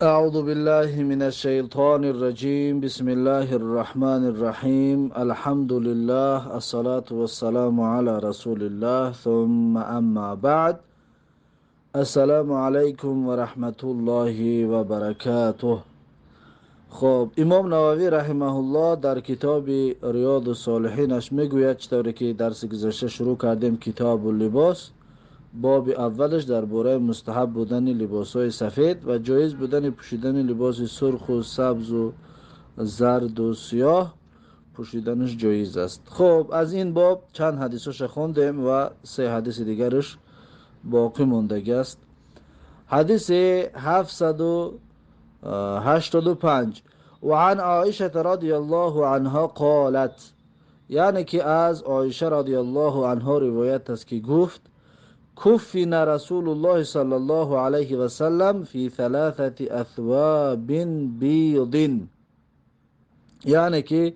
أعوذ بالله من الشيطان الرجيم بسم الله الرحمن الرحيم الحمد لله الصلاة والسلام على رسول الله ثم أما بعد السلام عليكم ورحمة الله وبركاته. خب امام نووی رحمه الله در کتاب ریاض الصالحینش میگوید چطوری که درس گذشته شروع کردیم کتاب اللباس، باب اولش درباره مستحب بودن لباسهای سفید و جایز بودن پوشیدن لباس سرخ و سبز و زرد و سیاه پوشیدنش جایز است. خب از این باب چند حدیثش خوندیم و سه حدیث دیگرش باقی موندگی است. حدیث 785 وعن عائشة رضی الله عنها قالت، یعنی که از عایشه رضی الله عنها روایت است که گفت کفن رسول الله صلی الله علیه و سلم فی ثلاثه اثواب بیض، یعنی که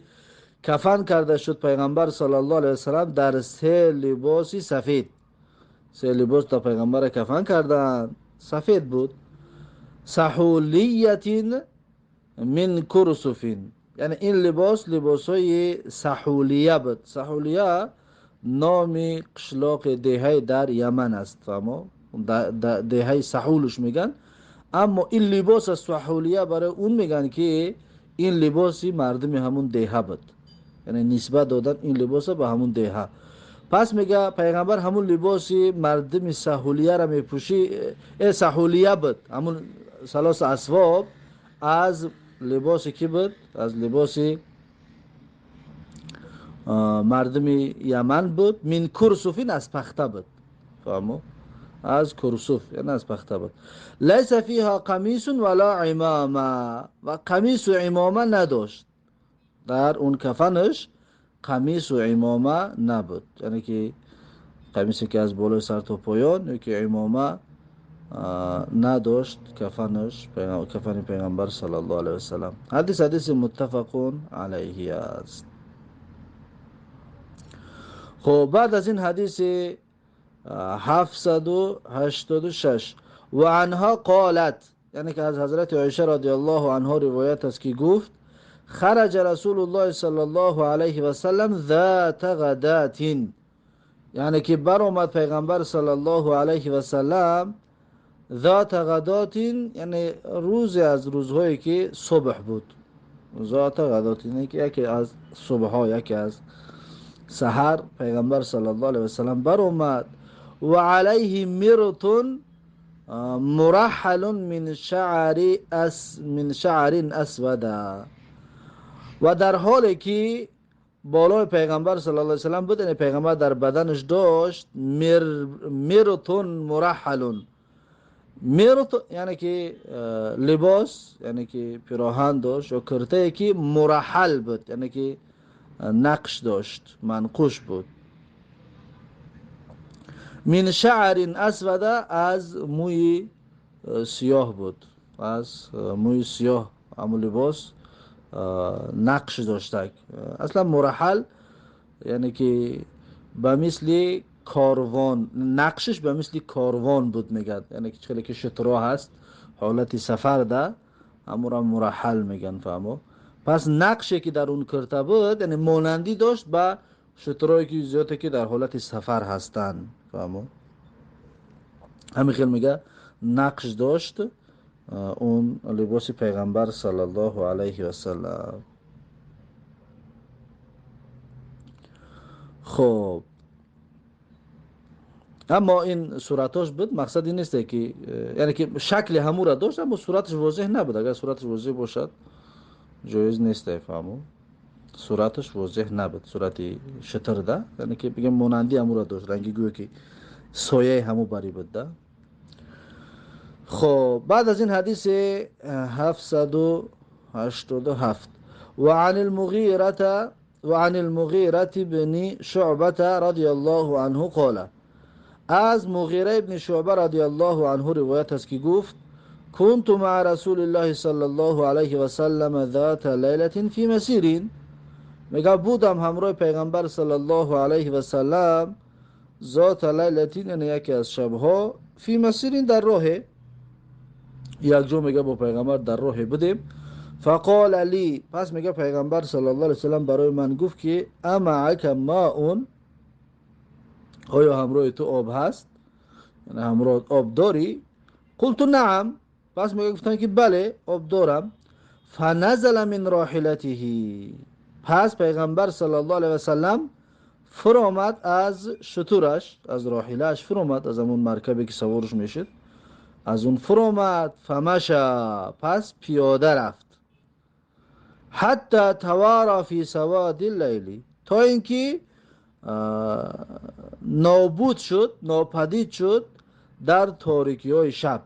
کفن کرده شد پیغمبر صلی الله علیه و سلم در سه لباسی سفید. سه لباس تا پیغمبر کفن کردن سفید بود. سحولیت من کرسوفین، یعنی این لباسهای سحولیه بود. سحولیه نام قشلاق دهه در یمن است، فهمو دهه سحولش میگن. اما این لباس سحولیه برای اون میگن که این لباسی مردم همون دهه بود، یعنی نسبت دادن این لباس به همون دهه. پس میگه پیغمبر همون لباسی مردم سحولیه را میپوشی. سحولیه بود همون ثلاث اسواب از لباسی که بود، از لباسی مردم یمن بود. من کرسوفین، از پخته بود، فهمو از کرسوف یعنی از پخته بود. لیس فیها قمیس ولا عمامه، و قمیس و عمامه نداشت. در اون کفنش قمیس و عمامه نبود، یعنی که قمیسی که از بالای سر تا پایان، یا که عمامه نداشت کفنش، کفن پیغمبر صلی الله علیه وسلم. حدیث متفق علیه است. خب بعد از این حدیث 786 و عنها قالت، یعنی که از حضرت عایشه رضی الله عنها روایت است که گفت خرج رسول الله صلی الله علیه و سلم ذات غدات، یعنی که برآمد پیغمبر صلی الله علیه و سلم ذات غدات، یعنی روزی از روزهایی که صبح بود. ذات غدات یعنی که یکی از صبح ها، یکی از سحر پیغمبر صلی الله علیه و سلم برآمد و علیه مرط مرحل من شعر اسود، و در حالی که بالای پیغمبر صلی الله علیه و سلم بود، یعنی پیغمبر در بدنش داشت مرط مرحل. مرط یعنی که لباس، یعنی که پیراهن داشت یا کرته که مرحل بود، یعنی که نقش داشت، منقوش بود. من شعر اسود، از موی سیاه بود، از موی سیاه. اما لباس نقش داشته. اصلا مرحل یعنی که به مثل کاروان، نقشش به مثل کاروان بود میگن، یعنی که خیلی که شترا هست حالت سفر ده، اما را مرحل میگن، فهمو. پس نقشی که در اون کرده بود یعنی مانندی داشت به شترایی که زیاده که در حالت سفر هستن، فهمو. همین خیلی میگه نقش داشت اون لباس پیغمبر صلی الله علیه و سلم. خب اما این صورتاش بود، مقصد این نیست که یعنی که شکل همو را داشت اما صورتش واضح نبود. اگر صورتش واضح باشد جایز نیست، فهمو. صورتش واضح نبود، صورتی شتر ده، یعنی که بگم مانندی همو را داشت، رنگی گویا که سایه همو بری بود ده. خب بعد از این حدیث 787 وعن المغیرة بن شعبة رضی الله عنه قال، از مغیره ابن شعبه رضی الله عنه روایت است که گفت كنت مع رسول الله صلی الله علیه و سلم ذات لیلة فی مسیر، میگه بودم همراه پیغمبر صلی الله علیه و سلم ذات لیلة، یعنی یکی از شبها، فی مسیر در راه. یک جو میگه با پیغمبر در راه بودیم. فقال علی، پس میگه پیغمبر صلی الله علیه وسلم برای من گفت که امعک ماء، آیا همراه تو آب هست؟ یعنی همراه آب داری؟ قلت نعم، پس میگه گفتن که بله آب دارم. فنزل من راحلته، پس پیغمبر صلی الله علیه وسلم فرامد از شترش، از راحلهش فرامد، از همون مرکبی که سوارش میشد از اون فرامد. فمشا، پس پیاده رفت. حتی توارا فی سواد اللیلی، تا اینکه نابود شد، ناپدید شد در تاریکی های شب.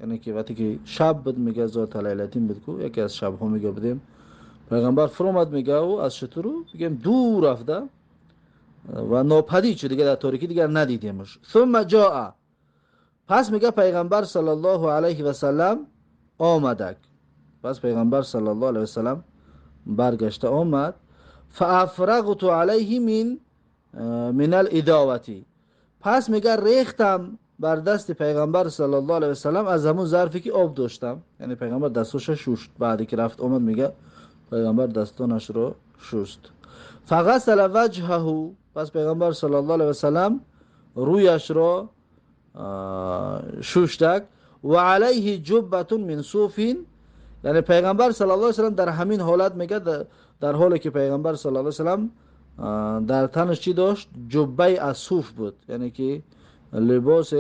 یعنی که وقتی که شب بود، میگه ذات لیلتین بود که یکی از شب ها میگه بودیم پیغمبر فرامد، میگه و از شترو بگیم دور رفته و ناپدید شد دیگه، در تاریکی دیگر ندیدیمش. ثم جاء، پس میگه پیغمبر صلی الله علیه و سلم آمدک، پس پیغمبر صلی الله علیه و سلم برگشته آمد. فافرغت علیه من الاداوتی، پس میگه ریختم بر دست پیغمبر صلی الله علیه و سلم از همون ظرفی که آب داشتم. یعنی پیغمبر دستش شوشت، بعدی که رفت آمد میگه پیغمبر دستانش رو شست. فغسل وجهه، پس پیغمبر صلی الله علیه و سلم رویش رو شوشتک. و علیه جبت من صوف، یعنی پیغمبر صلی الله علیه و سلم در همین حالت میگه در حالی که پیغمبر صلی الله علیه و سلم در تنش چی داشت؟ جبه از صوف بود، یعنی که لباس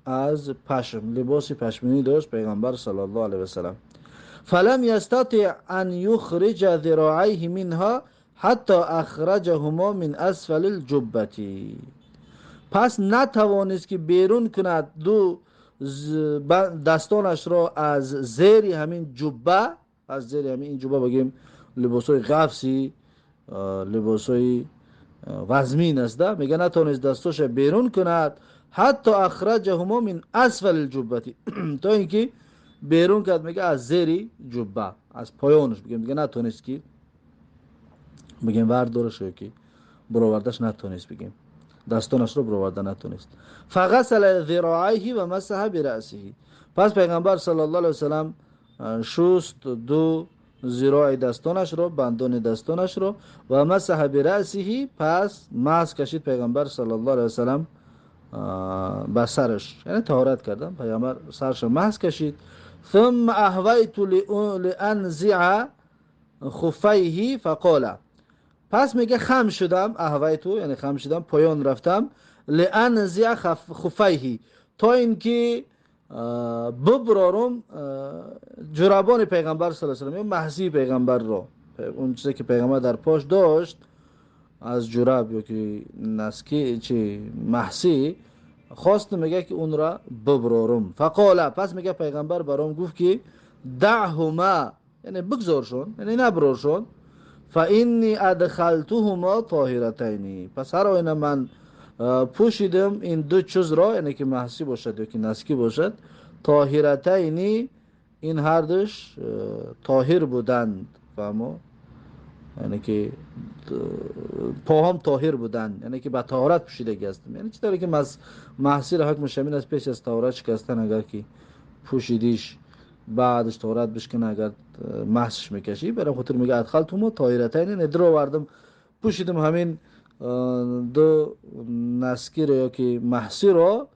از پشم، لباس پشمینی داشت پیغمبر صلی الله علیه و سلم. فلم یستطع ان یخرج ذراعیه منها حتی اخرجهما من اسفل الجبتی، پس نتوانست که بیرون کند دو دستانش را از زیر همین جبه، از زیر همین این جبه بگیم لباسای قفسی، لباسای وزمین است، میگه نتوانست دستاش بیرون کند حتی اخرجهما من اسفل الجبتی تا اینکه بیرون کرد، میگه از زیر جبه، از پایانش بگیم دیگه نتونست که بگیم وردارش رو که برآوردش نتونست، بگیم دستانش رو برآورده نتونست. فغسل ذراعیه و مسح برأسه، پس پیغمبر صلی الله علیه وسلم شست دو ذراع دستانش رو، بندان دستانش رو، و مسح برأسه، پس مسح کشید پیغمبر صلی الله علیه وسلم به سرش، یعنی طهارت کردن پیغمبر سرش مسح کشید. ثم اهویت لانزع خفیه فقال، پس میگه خم شدم، اهویتو یعنی خم شدم، پایان رفتم، لانزع خفیه، تا اینکه ببرارم جرابان پیغمبر صلی الله علیه و سلم، محسی پیغمبر رو، اون چیزی که پیغمبر در پاش داشت از جراب یا که نسکی چی محسی، خواست میگه که اون را ببرارم. فقال، پس میگه پیغمبر برام گفت که دعهما، یعنی بگذارشون، یعنی نبرارشون. فانی ادخلتهما طاهرتین، پس هر آینه من پوشیدم این دو چیز را، یعنی که محسی باشد یا که نسکی باشد، طاهرتین، این هر دوش طاهر بودند، فهمو؟ یعنی که پاهم طاهر بودند، یعنی که با طهارت پوشیده هستم. یعنی چطوری که محسی را حکم شامل است پیش از طهارت شکستن، اگر که پوشیدیش بعدش طهارت بشکنه، اگر محسش میکشی، برای خاطر میگه ادخلتهما طاهرتین، ندرو واردم پوشیدم همین دو نسکی رو یا که محسی رو،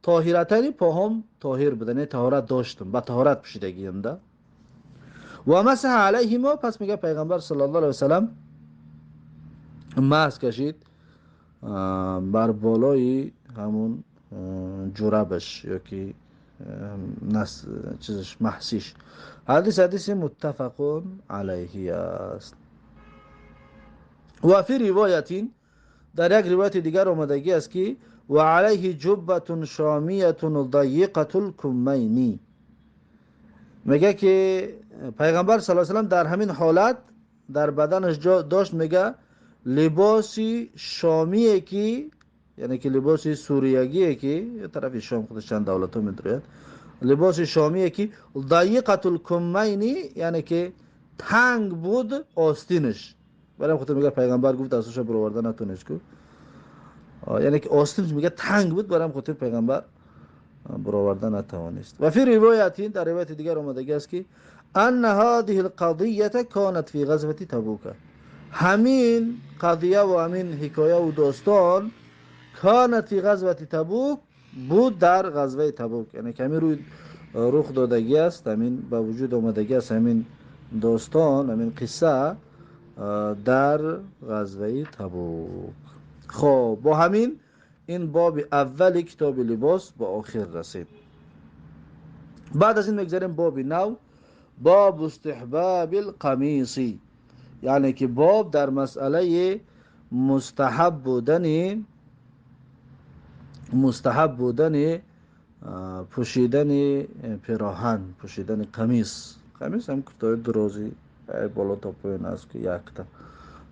طاهرتین، پاهم طاهر بودن، طهارت داشتم، با طهارت پوشیدگی انده. و مسح علیهما، پس میگه پیغمبر صلی الله علیه وسلم مسح کشید بر بالای همون جرابش یا که چیزش محسیش. حدیث متفق علیه است. و فی روایتین، در یک روایت دیگر آمدگی است که و علیه جبة شامیة ضیقة الکمین، میگه که پیغمبر صلی الله علیه و سلم در همین حالت در بدنش داشت، میگه لباسی شامیه که، یعنی که لباسی سوریگیه که یه طرف شام خودش چند دولت ها میدرید، لباس شامیه که ضیقة الکمین، یعنی که تنگ بود آستینش، برای خاطر میگه پیغمبر گفت دستش برآورده نتونست که، یعنی که آستینش میگه تنگ بود، برای خاطر پیغمبر برآورده نتوانست. و فی روایت، در روایت دیگر آمده است که ان هذه القضیه کانت فی غزوه تبوک، همین قضیه و همین حکایه و داستان کانت فی غزوه تبوک بود در غزوه تبوک، یعنی کمی روی رخ دادگی است، همین به وجود آمدگی است همین داستان، همین قصه در غزوه تبوک. خب با همین این باب اول کتاب لباس با آخر رسید. بعد از این میگذاریم باب نو، باب استحباب القمیصی، یعنی که باب در مسئله مستحب بودن پوشیدن پیراهن، پوشیدن قمیص هم کتای درازی بالا تا پایین است که یک تا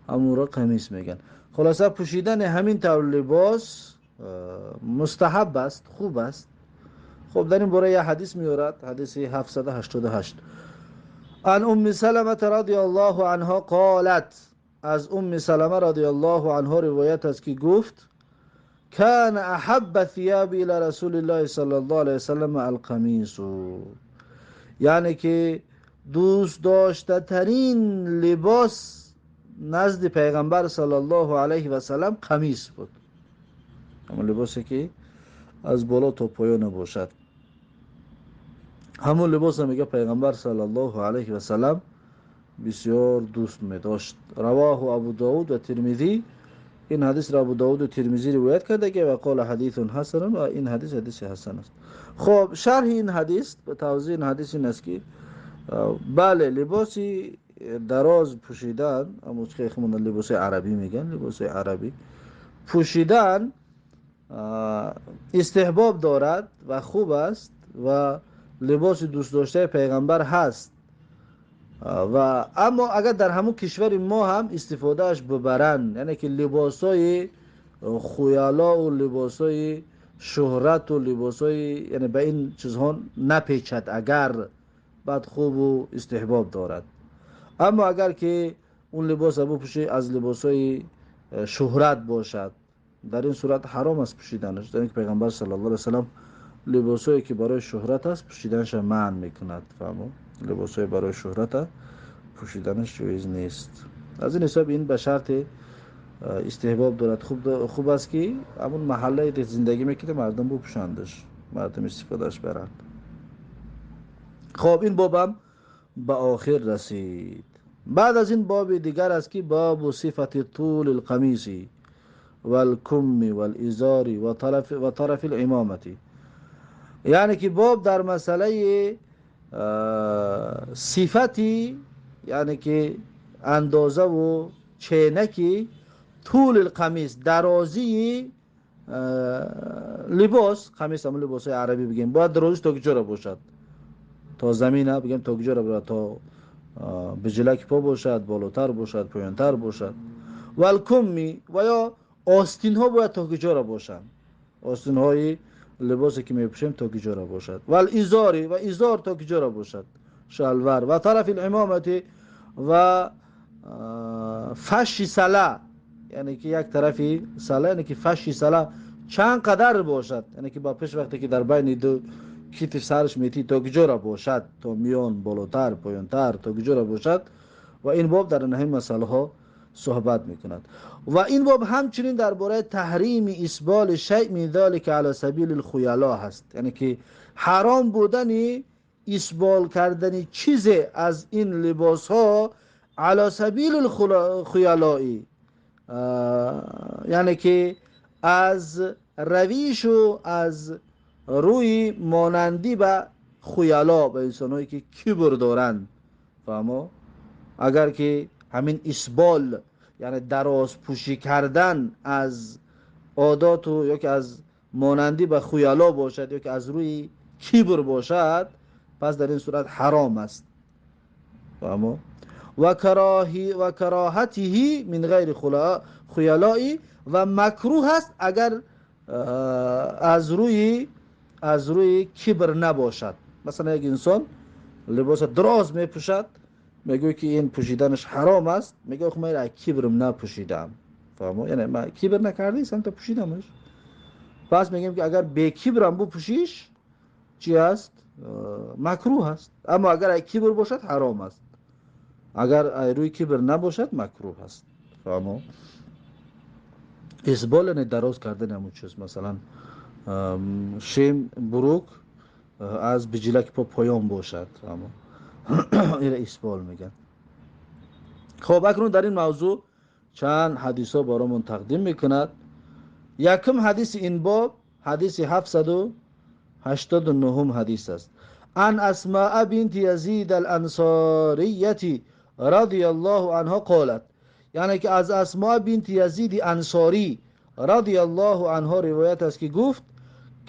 همون را قمیص میگن. خلاصه پوشیدن همین طور لباس مستحب است، خوب است. خب در این باره یه حدیث میارد، حدیث 788 عن ام سلمة رضی الله عنها قالت، از ام سلمه رضی الله عنها روایت است که گفت کان احب ثياب الى رسول الله صلی الله علیه وسلم القمیص، یعنی که دوست داشته ترین لباس نزد پیغمبر صلی الله علیه و سلم قمیص بود، همون لباسی که از بالا تا پایان باشد. همون لباس میگه پیغمبر صلی الله علیه و سلم بسیار دوست می داشت. رواه ابو داود و ترمذی، این حدیث را ابو داود و ترمذی روایت کرده که و قال حدیث حسن، و این حدیث حسن است. خب شرح این حدیث و توضیح این حدیث این است که بله لباسی دراز پوشیدن، اما که خمون لباس عربی میگن، لباس عربی پوشیدن استحباب دارد و خوب است و لباس دوست داشته پیغمبر هست. و اما اگر در همون کشور ما هم استفادهش ببرن، یعنی که لباسای خیالا و لباسای شهرت و لباسای یعنی به این چیزها نپیچد، اگر بعد خوب و استحباب دارد. اما اگر که اون لباس بپوشه از لباسای شهرت باشد، در این صورت حرام است پوشیدنش، در اینکه پیغمبر صلی الله علیه و سلم لباسایی که برای شهرت است پوشیدنش منع میکند. فهمو؟ لباسای برای شهرت پوشیدنش جایز نیست. از این حساب این به شرط استحباب دارد، خوب است که همون محله ده زندگی میکنه مردم بپوشندش، مردم استفادهش برند. خب این بابم به آخر رسید. بعد از این باب دیگر است که باب صفت طول القمیص والکم والازار و طرف الامامتی، یعنی که باب در مسئله صفتی، یعنی که اندازه و چینکی طول القمیص، درازی لباس، قمیص هم لباس عربی بگیم، باید درازیش تا کجا باشد؟ تا زمینه بگیم تا کجا باشد؟ تا به جلک پا باشد، بالاتر باشد، پایینتر باشد. والکمی و یا آستین ها باید تا کجا باشند، آستین های لباسی که میپوشیم تا کجا باشد. والازاری و ازار تا کجا باشد، شلوار. و طرف الامامتی و فش سله، یعنی که یک طرفی سله، یعنی که فش سله چند قدر باشد، یعنی که با پیش وقتی که در بین دو کیف سرش میتی تا کجا باشد، تا میان، بالاتر، پایینتر تا کجا باشد. و این باب در این مسئله ها صحبت میکند. و این باب همچنین درباره تحریم اسبال شیء من ذلك علی سبیل الخیلاء هست، یعنی که حرام بودن اسبال کردن چیز از این لباس ها علی سبیل الخیلاء، یعنی که از رویش و از روی مانندی به خیالا، به انسانهایی که کبر دارند. فهمو؟ اگر که همین اسبال یعنی دراز پوشی کردن از عادات و یا که از مانندی به خیالا باشد یا که از روی کبر باشد، پس در این صورت حرام است. فهمو؟ و کراهته من غیر خیالائی، و مکروه است اگر از روی کبر نباشد. مثلا یک انسان لباس دراز میپوشد، میگه که این پوشیدنش حرام است، میگه خب من از کبرم نپوشیدم. فهمو؟ یعنی من کبر نکردی، سمت پوشیدمش. پس میگیم که اگر به کبرم بپوشیش چی است؟ مکروه است. اما اگر کبر باشد حرام است. اگر روی کبر نباشد مکروه است. فهمو؟ اسبال نه دراز کردن همون چیز، مثلا شیم بروک از بجلک پا پایان باشد، اما این اسبال میگن. خب اکنون در این موضوع چند حدیث ها برامون تقدیم میکند. یکم حدیث این باب حدیث 789 حدیث است. عن اسماء بنت یزید الانصاریه رضی الله عنها قالت، یعنی که از اسماء بنت یزید انصاری رضی الله عنها روایت است که گفت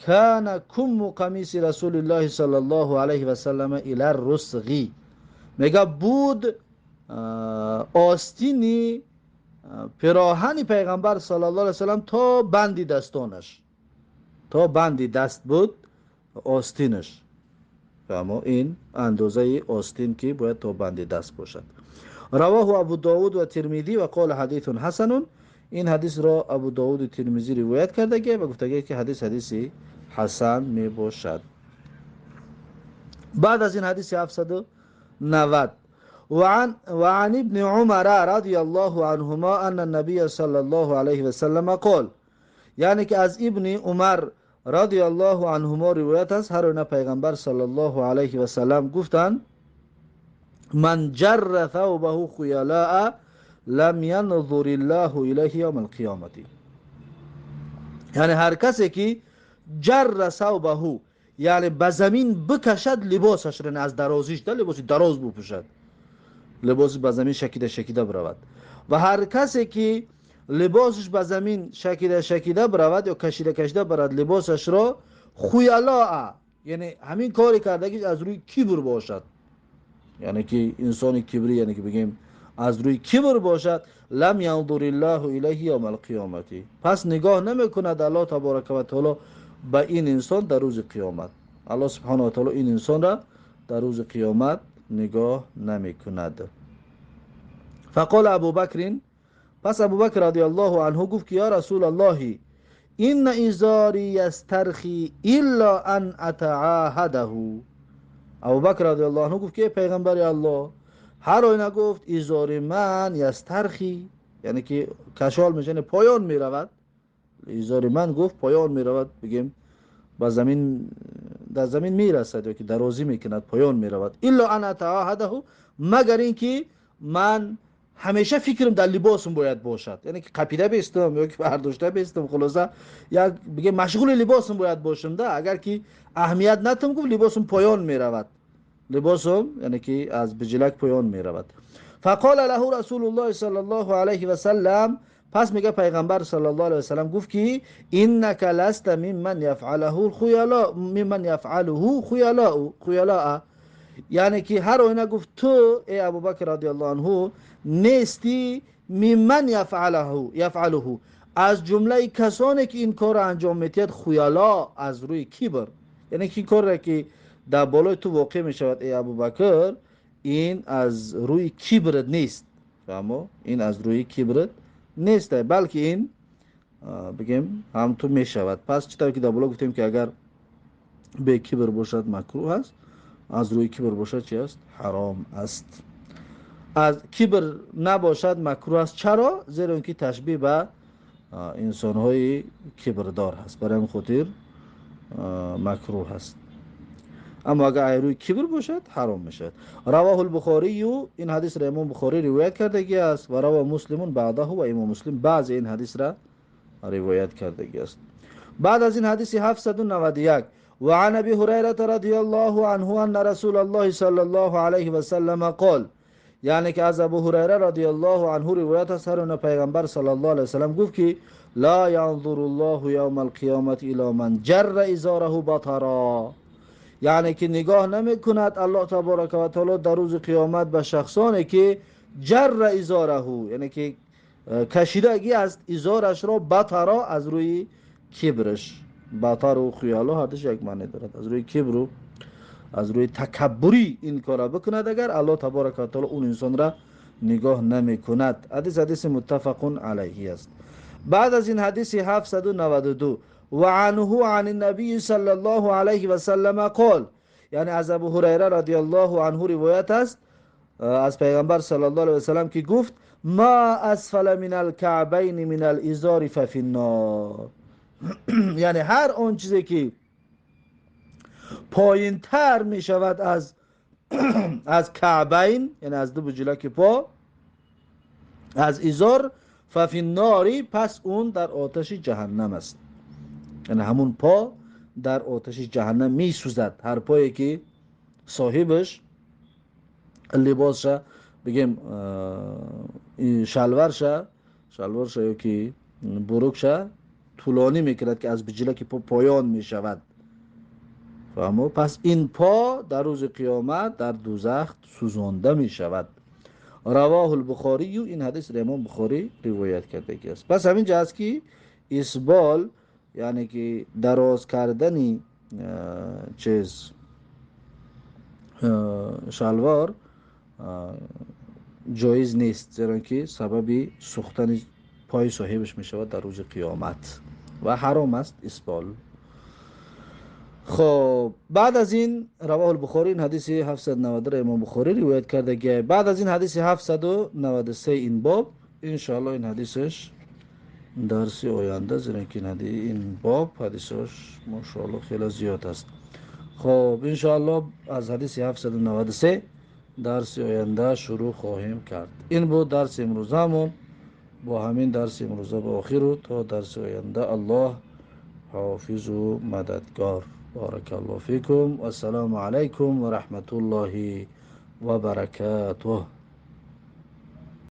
کان کم قمیص رسول الله صلی الله علیه و سلم الی الرسغی، میگه بود آستینی پیراهن پیغمبر صلی الله علیه و سلم تا بندی دستانش، تا بندی دست بود آستینش. اما این اندازه آستین که باید تا بندی دست باشد. رواه ابو داود و ترمذی و قال حدیث حسن، این حدیث را ابو داود و ترمذی روایت کرده و گفته که حدیث حسن می باشد. بعد از این حدیث 790 وعن ابن عمر رضی الله عنهما ان النبي صلی الله علیه و سلم قال، یعنی که از ابن عمر رضی الله عنهما روایت است هر پیغمبر صلی الله علیه و سلم گفتند من جر ثوبه خیلاء لم ينظر الله الیه یوم القیامه، یعنی هر کسی که جر ثوبه یعنی به زمین بکشد لباسش را، از درازیش ده لباس دراز بپوشد، لباس به زمین شکیده برود، و هر کسی که لباسش به زمین شکیده برود یا کشیده برد لباسش را، خیلاء یعنی همین کاری کرده که از روی کبر باشد، یعنی که انسان کبری، یعنی که بگیم از روی کبر باشد، لم ينظر الله الیه یوم القیامه، پس نگاه نمیکند الله تبارک و تعالی به این انسان در روز قیامت. الله سبحانه و تعالی این انسان را در روز قیامت نگاه نمیکند. فقال ابو بکر، پس ابو بکر رضی الله عنه گفت که یا رسول الله این ازاری یسترخی الا ان اتعاهده. ابو بکر رضی الله عنه گفت که پیغمبر الله، هر آینه گفت ازار من یسترخی، یعنی که کشال میشنه پایان میرود، ازار من گفت پایان میرود، بگیم با زمین در زمین میرسد یا که درازی میکند پایان میرود، الا ان اتعاهده، مگر اینکه من همیشه فکرم در لباسم باید باشد، یعنی که قپیده بیستم یا که برداشته بیستم، خلاصه یک بگه مشغول لباسم باید باشم ده، اگر که اهمیت ندم گفت لباسم پایان میرود، لباسم یعنی که از بجلک پایان میرود. فقال له رسول الله صلی الله علیه و سلم، پس میگه پیغمبر صلی الله علیه و سلم گفت که انک لست ممن یفعله خیلاء، یعنی که هر آینه گفت تو ای ابوبکر رضی الله عنه نیستی ممن یفعله، از جمله کسانی که این کار انجام میتید، خیالا از روی کبر، یعنی که کار که در بالای تو واقع میشود ای ابوبکر، این از روی کبرت نیست، فهمو؟ این از روی کبرت نیست، بلکه این بگیم هم تو میشود. پس چطور که در بالا گفتیم که اگر به کبر باشد مکروه است، از روی کبر باشد چی است؟ حرام است. از کبر نباشد مکروه است. چرا؟ زیرا اینکه تشبیه به انسان‌های کبردار هست، برای این خاطر مکروه است. اما اگر روی کبر باشد حرام میشد. رواه البخاری، این حدیث را امام بخاری روایت کرده است، و رواه مسلم بعده، و امام مسلم بعض این حدیث را روایت کرده است. بعد از این حدیث 791 وعن ابي هريره رضي الله عنه ان رسول الله صلى الله عليه وسلم قال، یعنی که از ابو هریره رضی الله عنه روایت است هر پیغمبر صلی الله علیه و سلم گفت که لا ينظر الله يوم القيامه الى من جر ازاره بطرا، یعنی که نگاه نمی کند الله تبارک و تعالی در روز قیامت به شخصانی که جر ازاره، یعنی که کشیدگی است ازارش را، بطرا از روی کبرش، بطر و خیالا هرش یک معنی دارد، از روی کبر و از روی تکبری این کارا بکند، اگر الله تبارک و تعالی اون انسان را نگاه نمی کند. حدیث متفق علیه است. بعد از این حدیث 792 و عنه عن النبی صلی الله علیه و سلم قال، یعنی از ابو هریره رضی الله عنه روایت است از پیغمبر صلی الله علیه و سلم که گفت ما اسفل من الكعبین من الازار ففی النار. یعنی هر آن چیزی که پایین تر می شود از کعبین، یعنی از دو بجلک پا، از ازار، ففی الناری، پس اون در آتش جهنم است. یعنی همون پا در آتش جهنم می سوزد. هر پایی که صاحبش لباسش بگیم شلوارش یا که بروکش طولانی میکند که از بجلک پا پایان میشود، فهمو؟ پس این پا در روز قیامت در دوزخ سوزانده میشود. رواه البخاری، این حدیث را امام بخاری روایت کرده است. پس همین جا است که اسبال، یعنی که دراز کردنی چیز شلوار جایز نیست، زیرا که سبب سوختن پای صاحبش می شود در روز قیامت و حرام است اسبال. خب بعد از این رواه البخاری، این حدیث 790 را امام بخاری روایت کرده که بعد از این حدیث 793 این باب، انشاءالله این حدیثش درس آینده، زیرا که این باب حدیثش ماشاءالله خیلی زیاد است. خب انشاءالله از حدیث 793 درس آینده شروع خواهیم کرد. این بود درس امروزمون. با همین درس امروزه به آخر رو تا درس آینده. الله حافظ و مددگار. بارک الله فیکم و السلام علیکم و رحمت الله و برکاته.